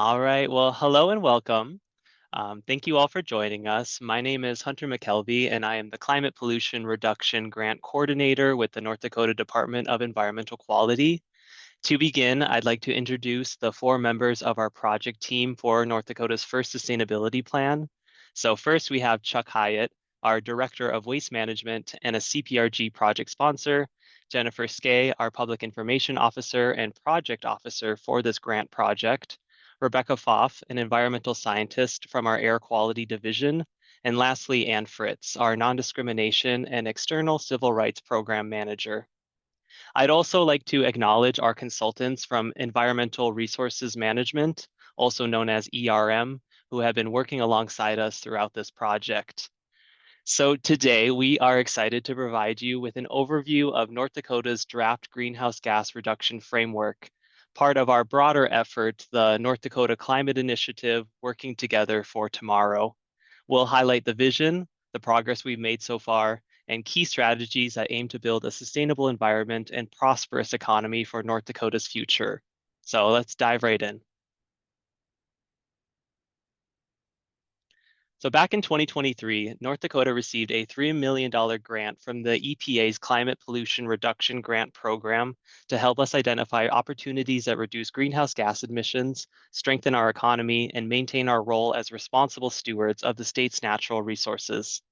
All right. Well, hello and welcome. Thank you all for joining us. My name is Hunter McKelvey, and I am the Climate Pollution Reduction Grant Coordinator with the North Dakota Department of Environmental Quality. To begin, I'd like to introduce the four members of our project team for North Dakota's first sustainability plan. So first, we have Chuck Hyatt, our Director of Waste Management and a CPRG project sponsor, Jennifer Skay, our Public Information Officer and Project Officer for this grant project, Rebecca Pfaff, an environmental scientist from our Air Quality Division, and lastly, Ann Fritz, our Non-Discrimination and External Civil Rights Program Manager. I'd also like to acknowledge our consultants from Environmental Resources Management, also known as ERM, who have been working alongside us throughout this project. So today we are excited to provide you with an overview of North Dakota's draft greenhouse gas reduction framework, part of our broader effort, the North Dakota Climate Initiative, Working Together for Tomorrow. We'll highlight the vision, the progress we've made so far, and key strategies that aim to build a sustainable environment and prosperous economy for North Dakota's future. So let's dive right in. So back in 2023, North Dakota received a $3 million grant from the EPA's Climate Pollution Reduction Grant Program to help us identify opportunities that reduce greenhouse gas emissions, strengthen our economy, and maintain our role as responsible stewards of the state's natural resources.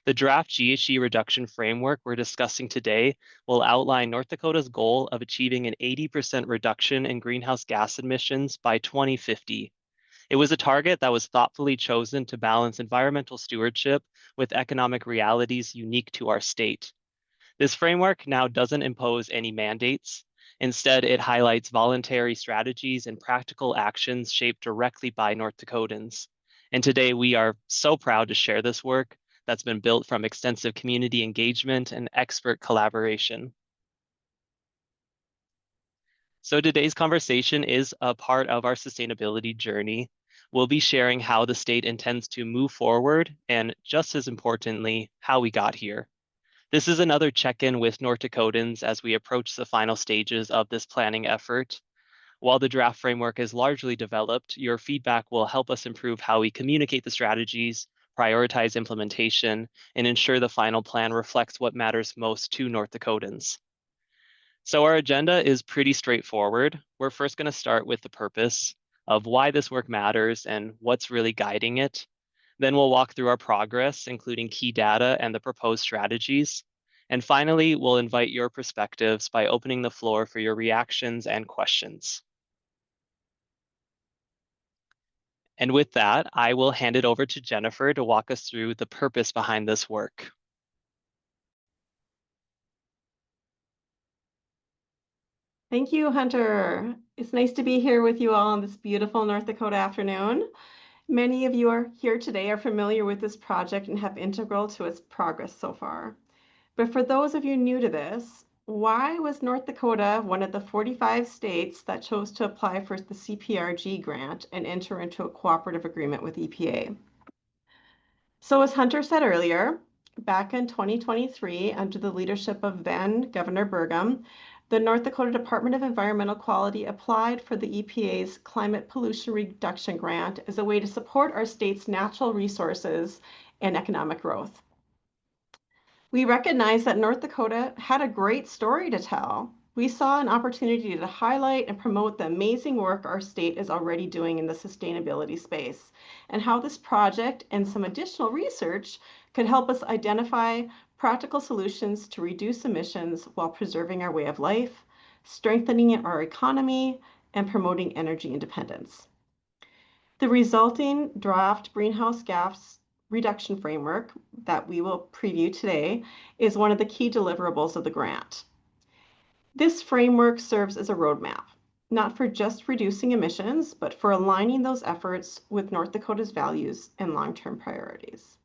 The draft GHG reduction framework we're discussing today will outline North Dakota's goal of achieving an 80% reduction in greenhouse gas emissions by 2050. It was a target that was thoughtfully chosen to balance environmental stewardship with economic realities unique to our state. This framework now doesn't impose any mandates. Instead, it highlights voluntary strategies and practical actions shaped directly by North Dakotans. And today we are so proud to share this work that's been built from extensive community engagement and expert collaboration. So today's conversation is a part of our sustainability journey. We'll be sharing how the state intends to move forward and, just as importantly, how we got here. This is another check-in with North Dakotans as we approach the final stages of this planning effort. While the draft framework is largely developed, your feedback will help us improve how we communicate the strategies, prioritize implementation, and ensure the final plan reflects what matters most to North Dakotans. So our agenda is pretty straightforward. We're first going to start with the purpose of why this work matters and what's really guiding it. Then we'll walk through our progress, including key data and the proposed strategies. And finally, we'll invite your perspectives by opening the floor for your reactions and questions. And with that, I will hand it over to Jennifer to walk us through the purpose behind this work. Thank you, Hunter. It's nice to be here with you all on this beautiful North Dakota afternoon. Many of you are here today are familiar with this project and have been integral to its progress so far. But for those of you new to this, why was North Dakota one of the 45 states that chose to apply for the CPRG grant and enter into a cooperative agreement with EPA? So as Hunter said earlier, back in 2023, under the leadership of then Governor Burgum, the North Dakota Department of Environmental Quality applied for the EPA's Climate Pollution Reduction Grant as a way to support our state's natural resources and economic growth. We recognize that North Dakota had a great story to tell. We saw an opportunity to highlight and promote the amazing work our state is already doing in the sustainability space, and how this project and some additional research could help us identify practical solutions to reduce emissions while preserving our way of life, strengthening our economy, and promoting energy independence. The resulting draft greenhouse gas reduction framework that we will preview today is one of the key deliverables of the grant. This framework serves as a roadmap, not for just reducing emissions, but for aligning those efforts with North Dakota's values and long-term priorities.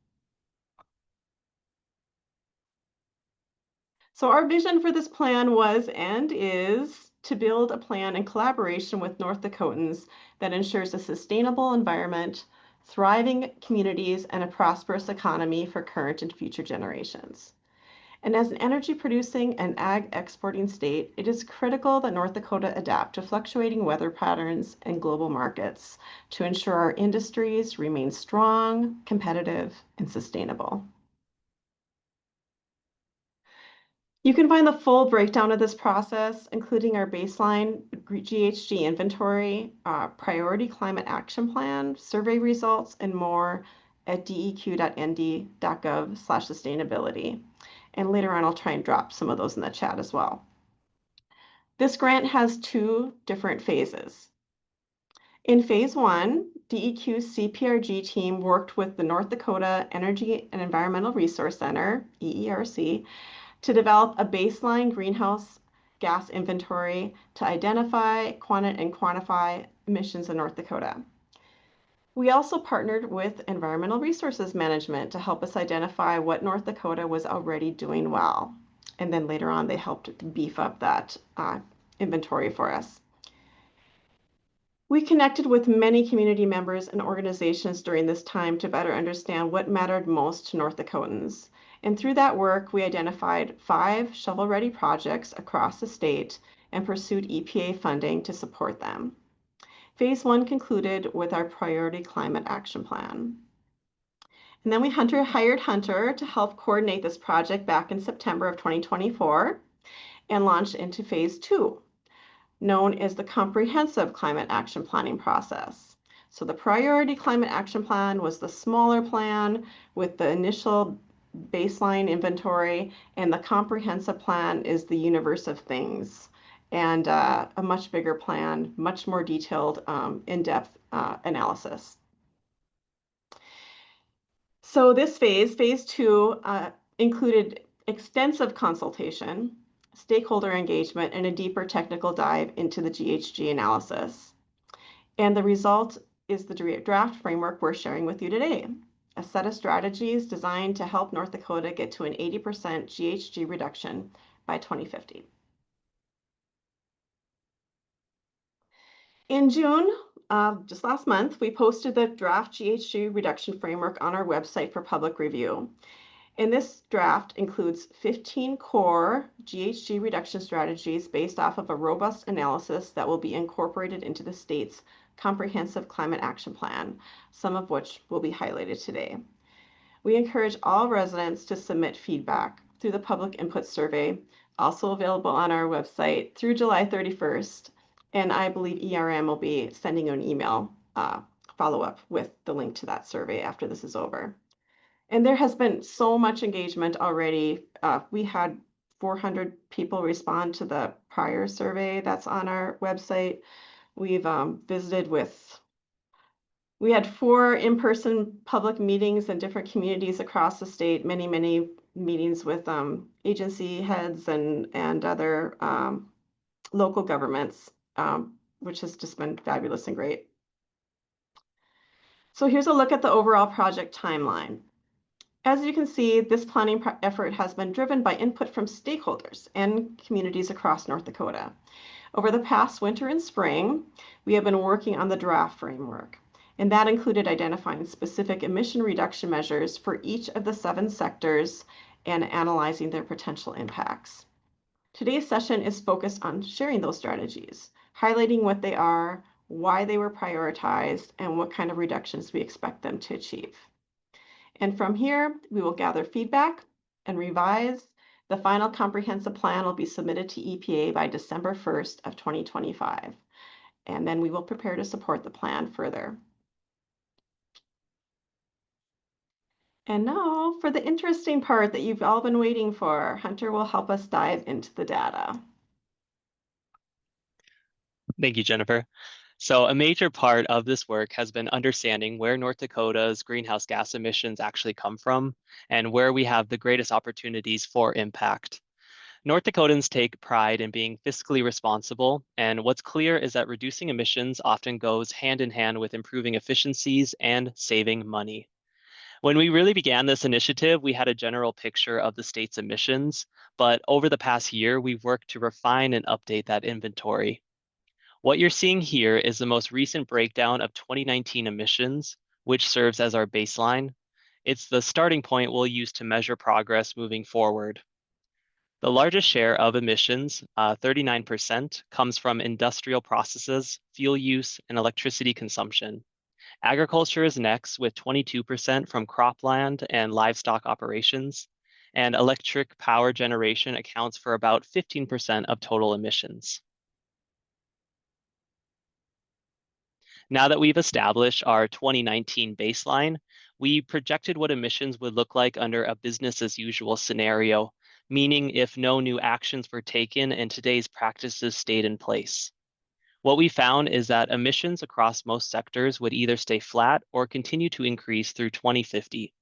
So our vision for this plan was and is to build a plan in collaboration with North Dakotans that ensures a sustainable environment, thriving communities, and a prosperous economy for current and future generations. And as an energy producing and ag exporting state, it is critical that North Dakota adapt to fluctuating weather patterns and global markets to ensure our industries remain strong, competitive, and sustainable. You can find the full breakdown of this process, including our baseline GHG inventory, priority climate action plan, survey results, and more at deq.nd.gov/sustainability. And later on, I'll try and drop some of those in the chat as well. This grant has two different phases. In phase one, DEQ's CPRG team worked with the North Dakota Energy and Environmental Resource Center, EERC, to develop a baseline greenhouse gas inventory to identify and quantify emissions in North Dakota. We also partnered with Environmental Resources Management to help us identify what North Dakota was already doing well. And then later on, they helped beef up that inventory for us. We connected with many community members and organizations during this time to better understand what mattered most to North Dakotans. And through that work, we identified 5 shovel-ready projects across the state and pursued EPA funding to support them. Phase 1 concluded with our Priority Climate Action Plan. And then we hired Hunter to help coordinate this project back in September of 2024 and launched into Phase 2, known as the Comprehensive Climate Action Planning process. So the Priority Climate Action Plan was the smaller plan with the initial baseline inventory, and the Comprehensive Plan is the universe of things and a much bigger plan, much more detailed, in-depth analysis. So this phase 2, included extensive consultation, stakeholder engagement, and a deeper technical dive into the GHG analysis. And the result is the draft framework we're sharing with you today, a set of strategies designed to help North Dakota get to an 80% GHG reduction by 2050. In June, just last month, we posted the draft GHG reduction framework on our website for public review. And this draft includes 15 core GHG reduction strategies based off of a robust analysis that will be incorporated into the state's Comprehensive Climate Action Plan, some of which will be highlighted today. We encourage all residents to submit feedback through the public input survey, also available on our website through July 31st. And I believe ERM will be sending you an email follow-up with the link to that survey after this is over. And there has been so much engagement already. We had 400 people respond to the prior survey that's on our website. We've we had 4 in-person public meetings in different communities across the state, many meetings with agency heads and other local governments, which has just been fabulous and great. So here's a look at the overall project timeline. As you can see, this planning effort has been driven by input from stakeholders and communities across North Dakota. Over the past winter and spring, we have been working on the draft framework, and that included identifying specific emission reduction measures for each of the 7 sectors and analyzing their potential impacts. Today's session is focused on sharing those strategies, highlighting what they are, why they were prioritized, and what kind of reductions we expect them to achieve. And from here, we will gather feedback and revise. The final comprehensive plan will be submitted to EPA by December 1st of 2025. And then we will prepare to support the plan further. And now for the interesting part that you've all been waiting for, Hunter will help us dive into the data. Thank you, Jennifer. So a major part of this work has been understanding where North Dakota's greenhouse gas emissions actually come from and where we have the greatest opportunities for impact. North Dakotans take pride in being fiscally responsible, and what's clear is that reducing emissions often goes hand in hand with improving efficiencies and saving money. When we really began this initiative, we had a general picture of the state's emissions, but over the past year, we've worked to refine and update that inventory. What you're seeing here is the most recent breakdown of 2019 emissions, which serves as our baseline. It's the starting point we'll use to measure progress moving forward. The largest share of emissions, 39%, comes from industrial processes, fuel use, and electricity consumption. Agriculture is next with 22% from cropland and livestock operations, and electric power generation accounts for about 15% of total emissions. Now that we've established our 2019 baseline, we projected what emissions would look like under a business as usual scenario, meaning if no new actions were taken and today's practices stayed in place. What we found is that emissions across most sectors would either stay flat or continue to increase through 2050.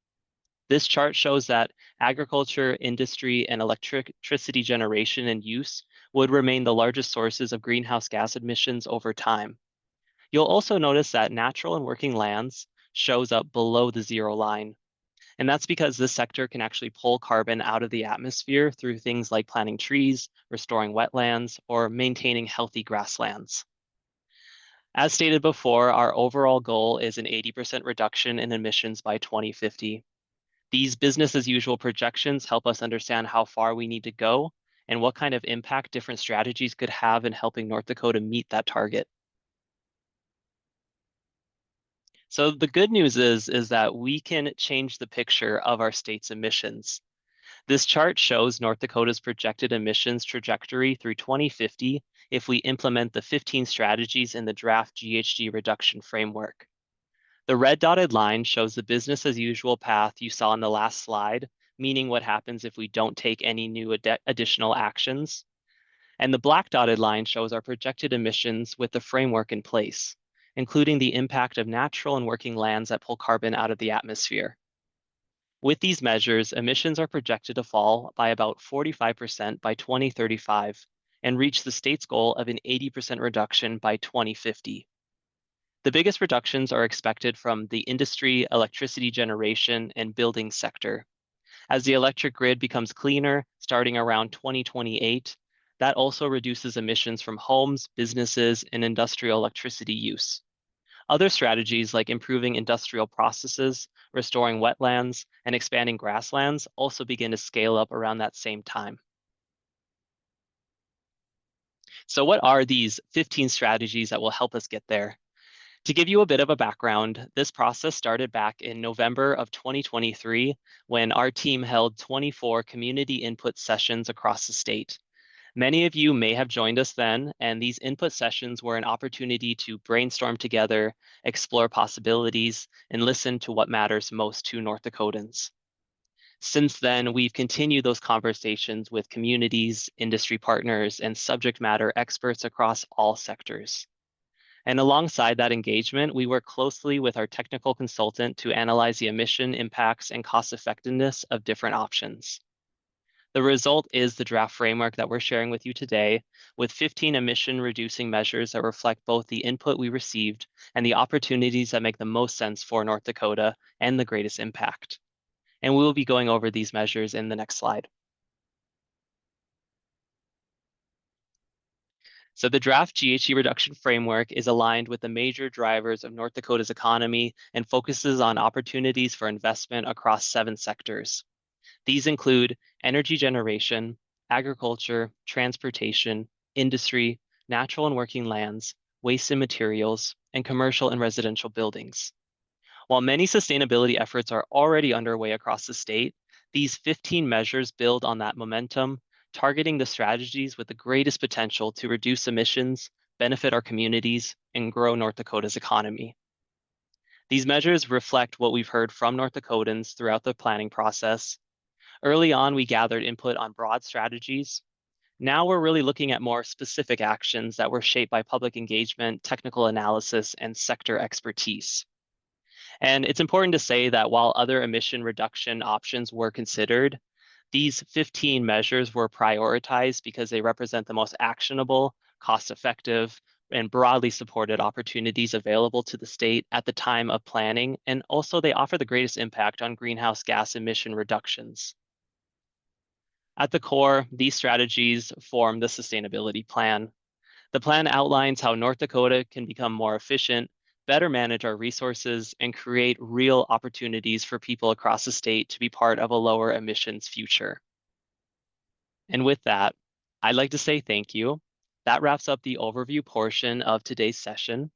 This chart shows that agriculture, industry, and electricity generation and use would remain the largest sources of greenhouse gas emissions over time. You'll also notice that natural and working lands shows up below the zero line. And that's because this sector can actually pull carbon out of the atmosphere through things like planting trees, restoring wetlands, or maintaining healthy grasslands. As stated before, our overall goal is an 80% reduction in emissions by 2050. These business as usual projections help us understand how far we need to go and what kind of impact different strategies could have in helping North Dakota meet that target. So the good news is that we can change the picture of our state's emissions. This chart shows North Dakota's projected emissions trajectory through 2050 if we implement the 15 strategies in the draft GHG reduction framework. The red dotted line shows the business as usual path you saw in the last slide, meaning what happens if we don't take any new additional actions. And the black dotted line shows our projected emissions with the framework in place, including the impact of natural and working lands that pull carbon out of the atmosphere. With these measures, emissions are projected to fall by about 45% by 2035 and reach the state's goal of an 80% reduction by 2050. The biggest reductions are expected from the industry, electricity generation, and building sector. As the electric grid becomes cleaner, starting around 2028, that also reduces emissions from homes, businesses, and industrial electricity use. Other strategies like improving industrial processes, restoring wetlands, and expanding grasslands also begin to scale up around that same time. So what are these 15 strategies that will help us get there? To give you a bit of a background, this process started back in November of 2023 when our team held 24 community input sessions across the state. Many of you may have joined us then, and these input sessions were an opportunity to brainstorm together, explore possibilities, and listen to what matters most to North Dakotans. Since then, we've continued those conversations with communities, industry partners, and subject matter experts across all sectors. And alongside that engagement, we work closely with our technical consultant to analyze the emission impacts and cost effectiveness of different options. The result is the draft framework that we're sharing with you today, with 15 emission reducing measures that reflect both the input we received and the opportunities that make the most sense for North Dakota and the greatest impact. And we will be going over these measures in the next slide. So the draft GHG reduction framework is aligned with the major drivers of North Dakota's economy and focuses on opportunities for investment across 7 sectors. These include energy generation, agriculture, transportation, industry, natural and working lands, waste and materials, and commercial and residential buildings. While many sustainability efforts are already underway across the state, these 15 measures build on that momentum, targeting the strategies with the greatest potential to reduce emissions, benefit our communities, and grow North Dakota's economy. These measures reflect what we've heard from North Dakotans throughout the planning process. Early on, we gathered input on broad strategies. Now we're really looking at more specific actions that were shaped by public engagement, technical analysis, and sector expertise. And it's important to say that while other emission reduction options were considered, these 15 measures were prioritized because they represent the most actionable, cost-effective, and broadly supported opportunities available to the state at the time of planning, and also they offer the greatest impact on greenhouse gas emission reductions. At the core, these strategies form the sustainability plan. The plan outlines how North Dakota can become more efficient, better manage our resources, and create real opportunities for people across the state to be part of a lower emissions future. And with that, I'd like to say thank you. That wraps up the overview portion of today's session.